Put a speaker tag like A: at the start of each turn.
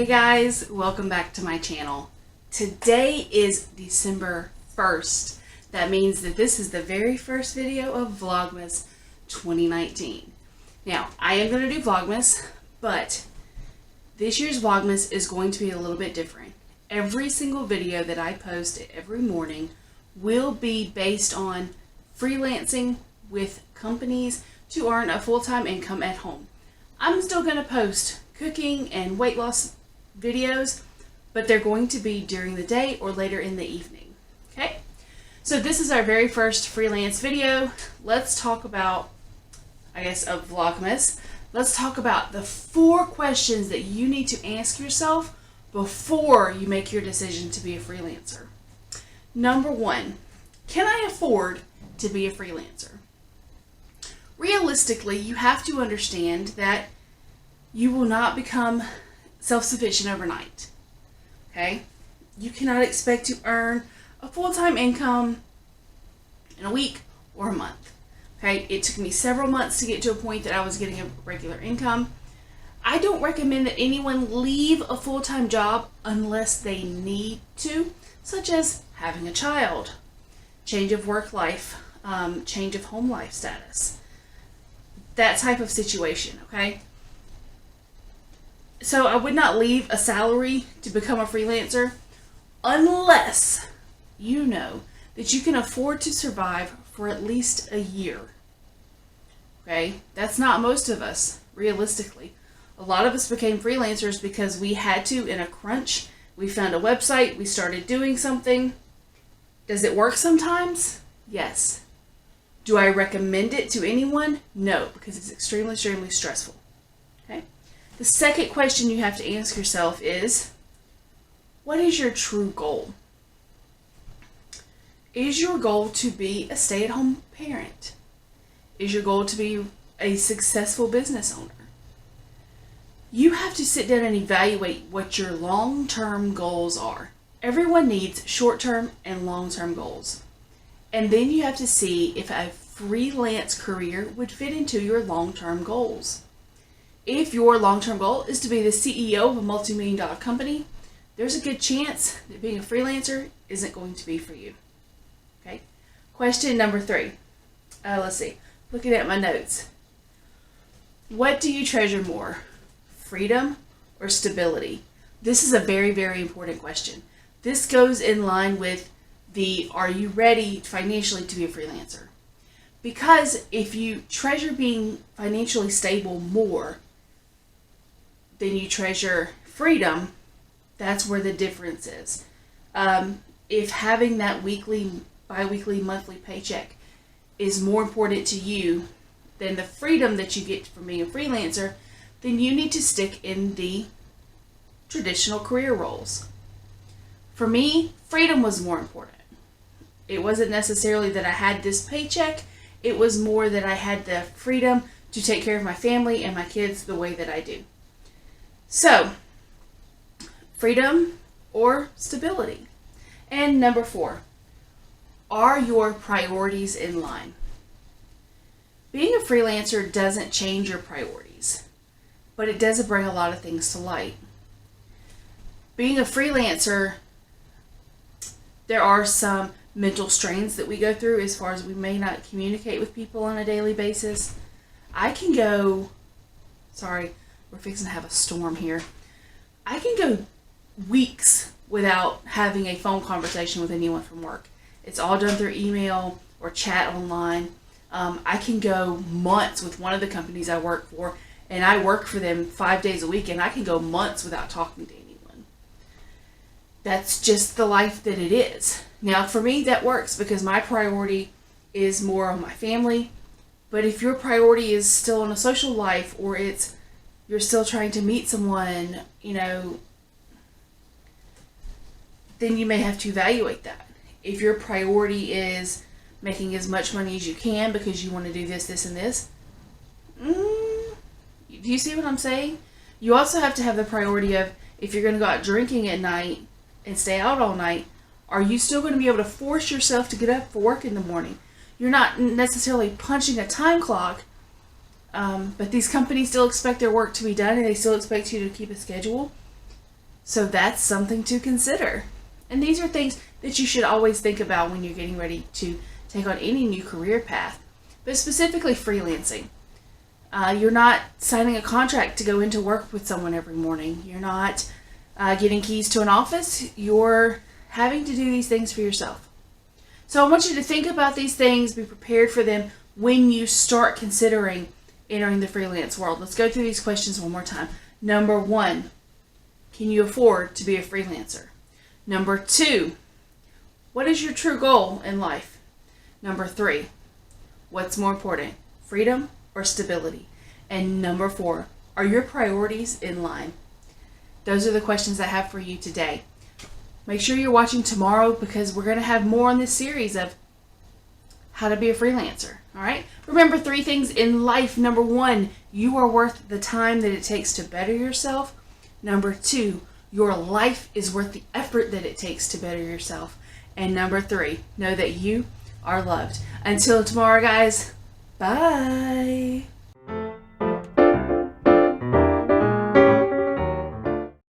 A: guys, welcome back to my channel. Today is December 1st. That means that this is the very first video of Vlogmas 2019. Now, I am going to do Vlogmas, but this year's Vlogmas is going to be a little bit different. Every single video that I post every morning will be based on freelancing with companies to earn a full-time income at home. I'm still going to post cooking and weight loss videos, but they're going to be during the day or later in the evening. Okay, so this is our very first freelance video. Let's talk about, of Vlogmas. Let's talk about the 4 questions that you need to ask yourself before you make your decision to be a freelancer. Number 1, can I afford to be a freelancer? Realistically, you have to understand that you will not become self-sufficient overnight. Okay? You cannot expect to earn a full-time income in a week or a month. Okay? It took me several months to get to a point that I was getting a regular income. I don't recommend that anyone leave a full-time job unless they need to, such as having a child, change of work life, change of home life status. That type of situation, okay? So I would not leave a salary to become a freelancer unless you know that you can afford to survive for at least a year. Okay? That's not most of us, realistically. A lot of us became freelancers because we had to in a crunch. We found a website, we started doing something. Does it work sometimes? Yes. Do I recommend it to anyone? No, because it's extremely, extremely stressful. Okay? The second question you have to ask yourself is, what is your true goal? Is your goal to be a stay-at-home parent? Is your goal to be a successful business owner? You have to sit down and evaluate what your long-term goals are. Everyone needs short-term and long-term goals. And then you have to see if a freelance career would fit into your long-term goals. If your long-term goal is to be the CEO of a multi-million-dollar company, there's a good chance that being a freelancer isn't going to be for you. Okay. Question number 3. Let's see. Looking at my notes. What do you treasure more? Freedom or stability? This is a very, very important question. This goes in line with the are you ready financially to be a freelancer? Because if you treasure being financially stable more than you treasure freedom, that's where the difference is. If having that weekly, bi-weekly, monthly paycheck is more important to you than the freedom that you get from being a freelancer, then you need to stick in the traditional career roles. For me, freedom was more important. It wasn't necessarily that I had this paycheck. It was more that I had the freedom to take care of my family and my kids the way that I do. So, freedom or stability? And number 4, are your priorities in line? Being a freelancer doesn't change your priorities, but it does bring a lot of things to light. Being a freelancer, there are some mental strains that we go through as far as we may not communicate with people on a daily basis. I can go, we're fixing to have a storm here. I can go weeks without having a phone conversation with anyone from work. It's all done through email or chat online. I can go months with one of the companies I work for, and I work for them 5 days a week, and I can go months without talking to anyone. That's just the life that it is. Now, for me, that works because my priority is more on my family. But if your priority is still on a social life, or you're still trying to meet someone, then you may have to evaluate that. If your priority is making as much money as you can because you want to do this, this, and this, do you see what I'm saying? You also have to have the priority of, if you're going to go out drinking at night and stay out all night, are you still going to be able to force yourself to get up for work in the morning? You're not necessarily punching a time clock, but these companies still expect their work to be done, and they still expect you to keep a schedule. So that's something to consider. And these are things that you should always think about when you're getting ready to take on any new career path, but specifically freelancing. You're not signing a contract to go into work with someone every morning. You're not getting keys to an office. You're having to do these things for yourself. So I want you to think about these things, be prepared for them when you start considering entering the freelance world. Let's go through these questions one more time. Number 1, can you afford to be a freelancer? Number 2, what is your true goal in life? Number 3, what's more important, freedom or stability? And number 4, are your priorities in line? Those are the questions I have for you today. Make sure you're watching tomorrow because we're going to have more on this series of how to be a freelancer. All right? Remember 3 things in life. Number 1, you are worth the time that it takes to better yourself. Number 2, your life is worth the effort that it takes to better yourself. And number 3, know that you are loved. Until tomorrow, guys. Bye.